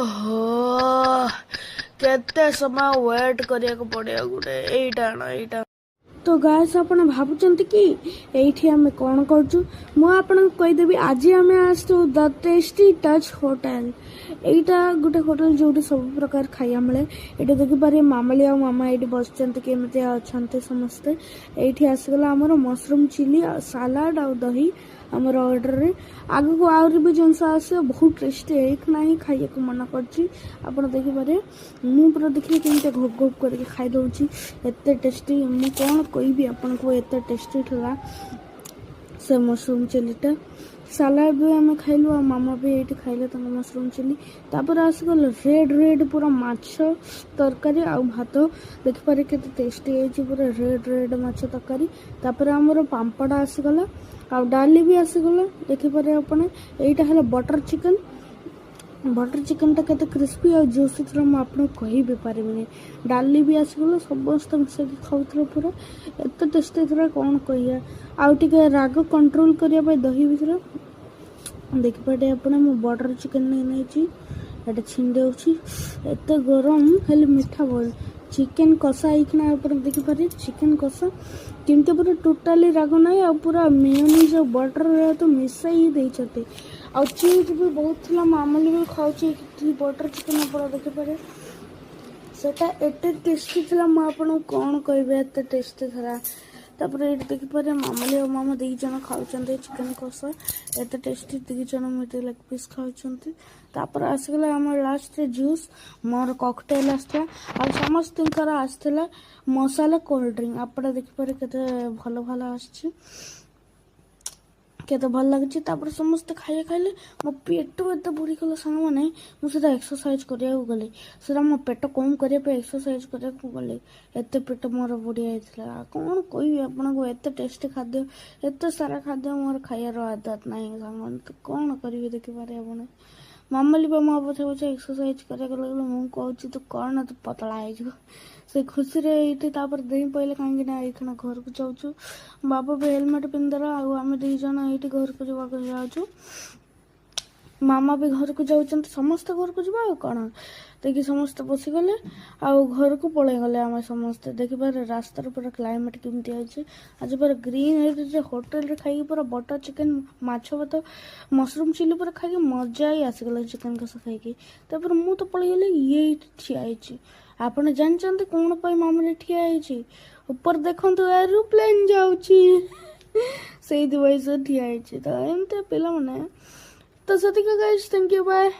ओहो केते समय वेट करिया को पड़िया गुटे एइटा ना एइटा। तो गाइस आपण भाबुचंती कि एइठी आमे कोन करछु मु आपण कहिदेबी आज आमे आसु the tasty touch hotel. एइटा Gute hotel जोटी सब प्रकार खाइया मिले। एटा देखि पारे मामली आ मामा एठी बसचंती केमिते अछंते समस्ते। एइठी आसीगला हमर मशरूम चिली सलाड आ दही हमर ऑर्डर रे आगु को आउर भी जिनस आसे बहुत टेस्टी एक नाही खाइया को मना करछि। आपण देखि पारे मु पूरा देखि केमिते घोप घोप करके खाइ दउछि एते टेस्टी मु कोन कहबी आपण को एते टेस्टी थला से मशरूम चिलीटा सलाड भी आम खाइलु आ मामा भी ये खाइले मशरूम चिली तापर आसगल रेड रेड पूरा माछ तरकारी आ भात देखिपारे के टेस्टी है पूरा रेड रेड माछ तरकारी तापर आमर पांपड़ आसगला आ डाली भी आसगला देखिपारे आपने एटा है बटर चिकन टा केते क्रिस्पी और जूसी थरा म आपन कहि भी पारिबिनी डाली भी आसगला समस्त मिसे खाउथरा पूरा एत टेस्टी थरा कोन कहिया आउ टिके राग कंट्रोल करिया पे दही भितर देखि पड़े आपन म बटर चिकन नै छी एटा छिंडे होछि एत गरम खाली मीठा बोल चिकन कषा इखना ऊपर देखि पारे चिकन कषा किंतु पूरा टोटली राग नै आ पूरा मेयोनीज और बटर रे तो मिसाई दे छते आ चीज भी बहुत थला मामूली भी खाउची बटर चिकन ऊपर देखि पारे सेटा एते टेस्टी थला म आपन कोन कहबे एते टेस्टी थला तापर ये देखि पारे मामली और मामा दई जन खाउचंते चिकन कषा एते टेस्टी दई जन मिटे लेग पीस खाउचंते तापर आसगला हमर लास्ट जूस मोर कॉकटेल आस्था आ समस्त कर आस्थला मसाला कोल्ड ड्रिंक आपड़ा देखि पारे केते भलो भलो आछि केते भल लागछि तापर समस्त खाइए खाइले मो पेट एते बुड़ी गला संग माने मु सेटा एक्सरसाइज करिया गले सेटा मो पेट कम करिया पे एक्सरसाइज करिया गले एते पेट मोर बुड़ी आइथला कोन कोई आपन को एते टेस्टी खाद्य एते सारा खाद्य मोर खाइयार आदत नाही संग तो कोन करिवे देखि पारे आपन मामली बा मा पछे एक्सरसाइज करिया गले मु कहछि तो कोन तो पतला आइ जो से खुशी रे इते तापर देही पहिले कांगी ना एखना घर को जाउछु बाबा भी हेलमेट पिंदरा आ आमे दे जण एठी घर को जवा को जाउछु मामा भी घर को जाउछन समस्त घर को जवा कोन देखि समस्त बसी गले आ घर को पळे गले आमे समस्त देखि पर रास्ता रे पूरा क्लाइमेट केमती आछे आज पर ग्रीन जे होटल रे खाई पूरा बटर चिकन माछ भात मशरूम चिली पूरा खाई मजा ही आसी गला चिकन कसा खाई के तापर मु तो पळे गले ये ठिया आइछि आपण जानचंते कोन पई मामले ठिया आइछि ऊपर देखंतु एरोप्लेन जाउछि सेही दिवस ठिया आइछि तो एमते पिला मने तो सती का गाइस थैंक यू बाय।